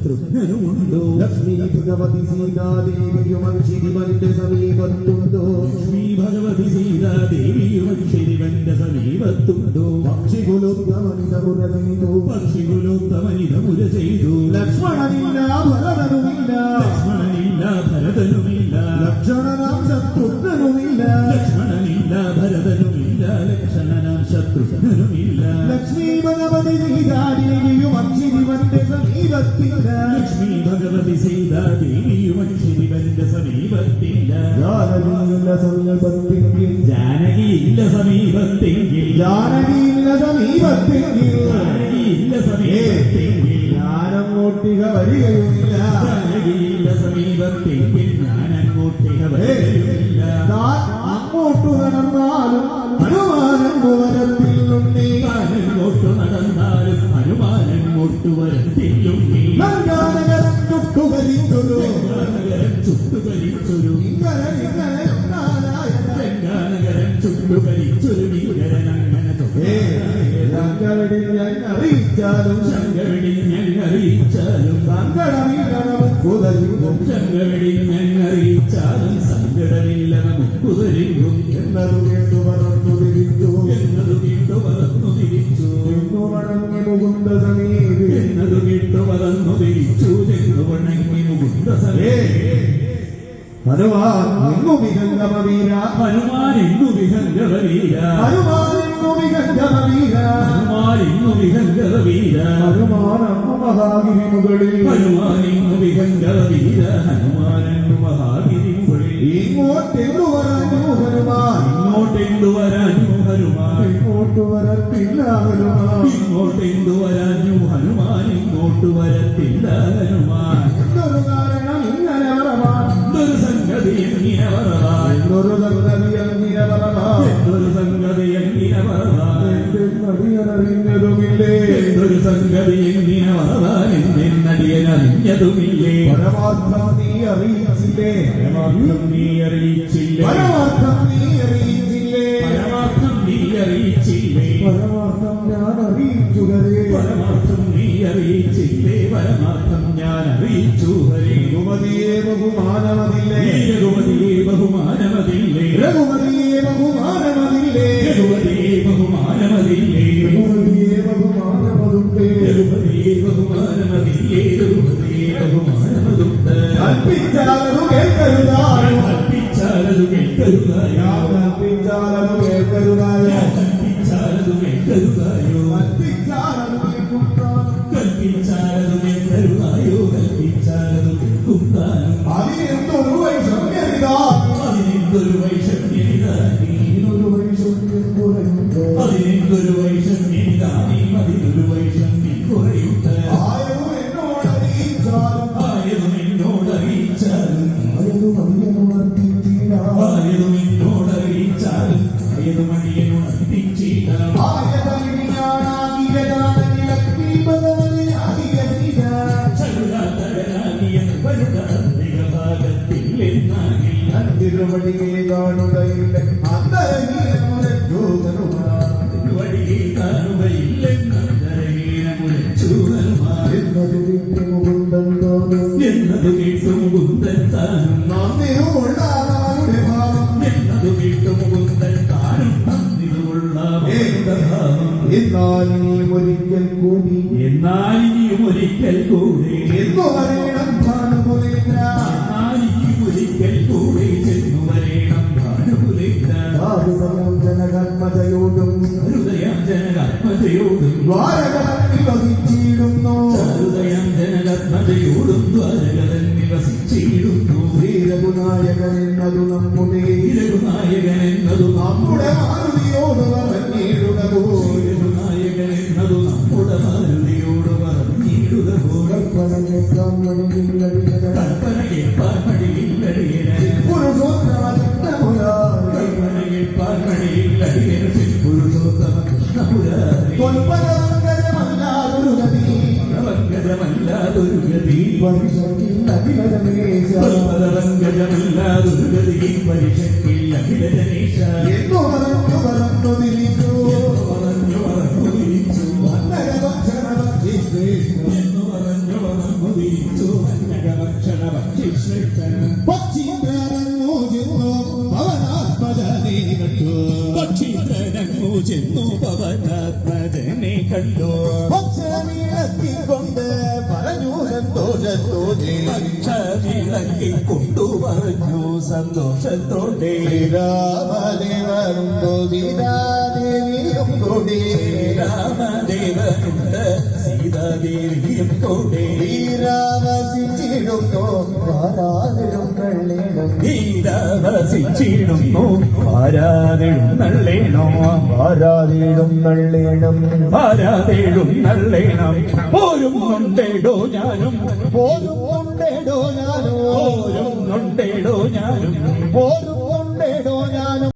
ശത്രുഘ്നനുമുണ്ടോ? ലക്ഷ്മി ഭഗവതി സീതാദേവിയും അക്ഷിതിവന്റെ സമീപത്തുണ്ടോ? ലക്ഷ്മി ഭഗവതി സീതാദേവിയും അക്ഷിതിവന്റെ സമീപത്തുണ്ടോ? പക്ഷികുലോത്തമനിതമുര ചെയ്തു ലക്ഷ്മണനില്ല ഭരതനുമില്ല ലക്ഷ്മണനില്ല ഭരതനുമില്ല ലക്ഷണനാം ശത്രുഘ്നനുമില്ല ലക്ഷ്മണനില്ല ഭരതനുമില്ല ലക്ഷണനാം ശത്രുഘ്നനുമില്ല ലക്ഷ്മി ഭഗവതി സീതാദേവിയും അക്ഷിതിവന്റെ സമീപത്തില്ല ലക്ഷ്മി ഭഗവതി സീതാദേവിയും അക്ഷിതിവന്റെ സമീപത്തില്ല ജാനകിയില്ല സമീപത്തെങ്കിൽ ജാനകിയില്ല സമീപത്തെങ്കിൽ ജാനകിയില്ല സമീപത്തെങ്കിൽ ജാനകിയില്ല സമീപത്തെങ്കിൽ ഞാനങ്ങോട്ടിക വരികയുമില്ല ജാനകിയില്ല സമീപത്തെങ്കിൽ ഞാനങ്ങോട്ടിക വരികയില്ല അങ്ങോട്ടു നടന്നാലും ഹനുമാനങ്ങു വരത്തില്ലുണ്ണി അങ്ങോട്ടു നടന്നാലും ഹനുമാനങ്ങോട്ടു വരത്തില്ലുണ്ണി നഗരം ചുട്ടുകരിച്ചൊരു നഗരം ചുട്ടുകരിച്ചൊരു ഗംഗാനഗരം ചുട്ടുകരിച്ചൊരു ഭീകരനങ്ങനെ ശങ്കരടി ഞാൻ അറിയിച്ചാലും ശങ്കരടി ഞാൻ അറിയിച്ചാലും സങ്കടമില്ലവൻ കുതരിക്കും ശങ്കരടി ഞാൻ അറിയിച്ചാലും സങ്കടമില്ല നമുക്കുതരിക്കും എന്നതു കേട്ടു പറന്നു തിരിച്ചു എന്നതു കേട്ടു പറന്നു തിരിച്ചു എന്നു വണങ്ങി മുകുന്ദ സമീപി എന്നതു കേട്ടു പറന്നു തിരിച്ചു ചെന്നു വണങ്ങി മുകുന്ദ സമേ ഹനുമാൻ എന്നു വിഹംഗമവീര ഹനുമാൻ എന്നു വിഹംഗവീര ഹനുമാൻ എന്നു വിഹംഗമവീര ഹനുമാൻ എന്നു വിഹംഗവീര ഹനുമാൻ അന്നു മഹാഗിരി മുകളിൽ ഹനുമാൻ എന്നു വിഹംഗവീര ഹനുമാൻ എന്നു മഹാഗിരി മുകളിൽ ഇങ്ങോട്ടെന്നു പറഞ്ഞു ഹനുമാൻ ഇങ്ങോട്ടെന്തു വരാഞ്ഞു ഹനുമാൻ ഇങ്ങോട്ട് വരത്തില്ല ഹനുമാൻ ഇങ്ങോട്ടെന്തു വരാഞ്ഞു ഹനുമാൻ ഇങ്ങോട്ട് വരത്തില്ല ഹനുമാൻ എന്തൊരു കാരണം ഇങ്ങനെ വരവാൻ എന്തൊരു സംഗതി എങ്ങനെ വരവാൻ എന്തൊരു സംഗതി അങ്ങനെ വരവാൻ എന്തൊരു സംഗതി എങ്ങനെ വരവാൻ നടിയനറിഞ്ഞതുമില്ലേ എന്തൊരു സംഗതി എങ്ങനെ വരവാൻ എന്നടിയനറിഞ്ഞതുമില്ലേ പരമാർത്ഥം നീ അറിയിച്ചില്ലേ പരമാർത്ഥം നീ അറിയിച്ചില്ലേ പരമാർത്ഥം നീ അറിയിച്ചില്ലേ പരമാർത്ഥം നീ അറിയിച്ചില്ലേ പരമാർത്ഥം ഞാൻ അറിയിച്ചുകരേ പരമാർത്ഥം നീ അറിയിച്ചില്ലേ പരമാർത്ഥം ഞാൻ അറിയിച്ചു ഹരേ രഘുമതിയെ ബഹുമാനമതില്ലേ രഘുമതിയെ ബഹുമാനമതില്ലേ രഘുമതിയെ ബഹുമാനമതില്ലേ രഘുമതിയെ ബഹുമാനമതില്ലേ രഘുമതിയെ ബഹുമാനമതുണ്ടേ രഘുമതിയെ ബഹുമാനമതില്ലേ രഘുമതിയെ ബഹുമാനമതുണ്ട് കൽപ്പിച്ചാലതു കേൾക്കരുതായോ കൽപ്പിച്ചാലതു കേൾക്കരുതായോ കൽപ്പിച്ചാലതു കേൾക്കരുതായോ കൽപ്പിച്ചാലതു കേൾക്കരുതായോ കൽപ്പിച്ചാലതു കേൾക്കുത്താനും കൽപ്പിച്ചാലതു കേൾക്കരുതായോ കൽപ്പിച്ചാലതു കേൾക്കുത്താനും അതിനെന്തൊരു വൈഷമ്യരിതാനും അതിനെന്തൊരു വൈഷമ്യനിതാനീ ഇതിനൊരു വൈഷമ്യം കുറയുണ്ടോ അതിനെന്തൊരു വൈഷമ്യനിതാനീ അതിനൊരു വൈഷമ്യം കുറയുണ്ട് ആയതും എന്നോടറിയിച്ചാലും ആയതും എന്നോടറിയിച്ചാലും ആയതും അറിയണുണർത്തിയില്ല ആയതും എന്നോടറിയിച്ചാലും ആയതും അടിയനുണർത്തിച്ചിടാം തിരുവടിയെ കാണുകയില്ല എന്നതു കേട്ടും മുകുന്ദൻ താനും നന്ദിയുമുള്ളാരുടെ ഭാവം എന്നതു കേട്ടും മുകുന്ദൻ താനും നന്ദിയുള്ള ഭാവം എന്നാൽ ഇനിയും ഒരിക്കൽ കൂടി എന്നാൽ ഇനിയും ഒരിക്കൽ കൂടി എന്നു പറയണം ഭാനുപുരേന്ദ്ര ഇനിയും ഒരിക്കൽ കൂടി ചെന്നു വരേണം ഭാനുപുരേന്ദ്ര ഹൃദയം ജനകന്മതയോടും ഹൃദയം ജനകത്മതയോടും ദ്വാരകടം നിവസിച്ചിടുന്നു ഹൃദയം ജനകത്മതയോടും ദ്വാരകതൻ നിവസിച്ചിടുന്നു ശ്രീരഘുനായകൻ എന്നതു നമ്മുടെ രഘുനായകൻ എന്നതു നമ്മുടെ മാരുതിയോട് പറഞ്ഞിടുക പോയി രഘുനായകൻ എന്നതു നമ്മുടെ മാരുതിയോട് പറഞ്ഞിടുക പോലെ കൽപ്പന കേൾക്കാൻ വഴിയില്ലടിയന കൽപ്പന കേൾപ്പാൻ മടിയില്ലടിയന പുരുഷോത്തമ കൽപ്പന കേൾപ്പാൻ മടിയില്ലടിയന പുരുഷോത്തമ കൃഷ്ണപുരാരി പൊൻപദമംഗലമല്ലാതൊരു ഗതി പങ്കജമല്ലാതൊരു ഗതി പരിശോധില്ല വിലജനേശ പങ്കജമല്ലാതൊരു ഗതി പരിശക്കില്ല വിലജനേശ എന്നു പറഞ്ഞു തിരിച്ചു പറഞ്ഞു തിരിച്ചു വന്നര ഭക്ഷണ ഭക്ഷിച്ചു എന്ന് പറഞ്ഞു തിരിച്ചു ചെന്നു പവനാത്മജനെ കണ്ടു പക്ഷമിളക്കിക്കൊണ്ട് പറഞ്ഞു സന്തോഷത്തോടെ പക്ഷമിളക്കി കൊണ്ടു പറഞ്ഞു സന്തോഷത്തോടെ ശ്രീരാമദേവനുണ്ടോ സീതാദേവിയും കൂടി രാമദേവനുണ്ട് സീതാദേവിയും കൂടെ ശ്രീരാമസിച്ചിടുന്നു ആരാധനും കള്ളിടും വസിച്ചിടുന്നു ആരാതെഴും നള്ളേണോ ആരാധിടും കള്ളിടും ആരാതെഴും നള്ളേണം പോരും നൊണ്ടേടോ ഞാനും പോരും കൊണ്ടേടോ ഞാനോ പോരും നൊണ്ടേടോ ഞാനും പോരും കൊണ്ടേടോ ഞാനും